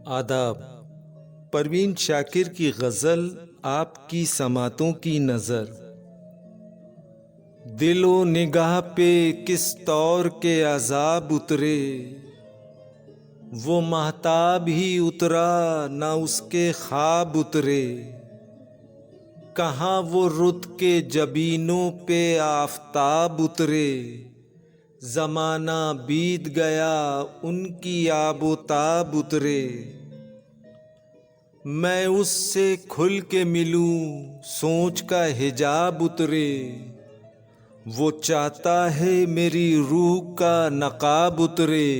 आदाब। परवीन शाकिर की गज़ल आपकी समातों की नज़र। दिलो निगाह पे किस तौर के अज़ाब उतरे, वो महताब ही उतरा ना उसके ख्वाब उतरे। कहाँ वो रुत के जबीनों पे आफ़ताब उतरे, ज़माना बीत गया उनकी आबोताब उतरे। मैं उससे खुल के मिलूं सोच का हिजाब उतरे, वो चाहता है मेरी रूह का नकाब उतरे।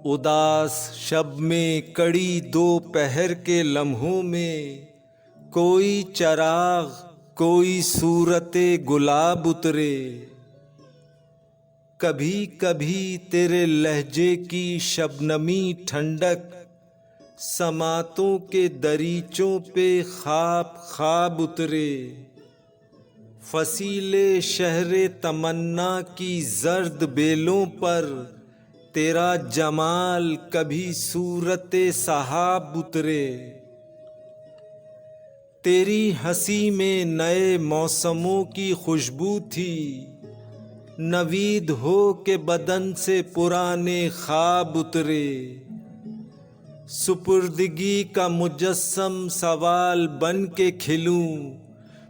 उदास शब में कड़ी दोपहर के लम्हों में कोई चराग कोई सूरते गुलाब उतरे। कभी कभी तेरे लहजे की शबनमी ठंडक समातों के दरीचों पे ख्वाब ख्वाब उतरे। फसीले शहरे तमन्ना की जर्द बेलों पर तेरा जमाल कभी सूरते सहाब उतरे। तेरी हंसी में नए मौसमों की खुशबू थी, नवीद हो के बदन से पुराने ख्वाब उतरे। सुपुर्दगी का मुजस्सम सवाल बन के खिलूं,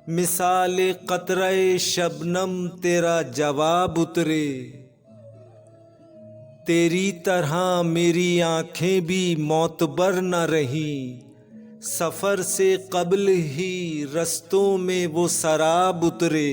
मिसाले कतरे शबनम तेरा जवाब उतरे। तेरी तरह मेरी आँखें भी मोतबर न रही, सफ़र से कबल ही रस्तों में वो शराब उतरे।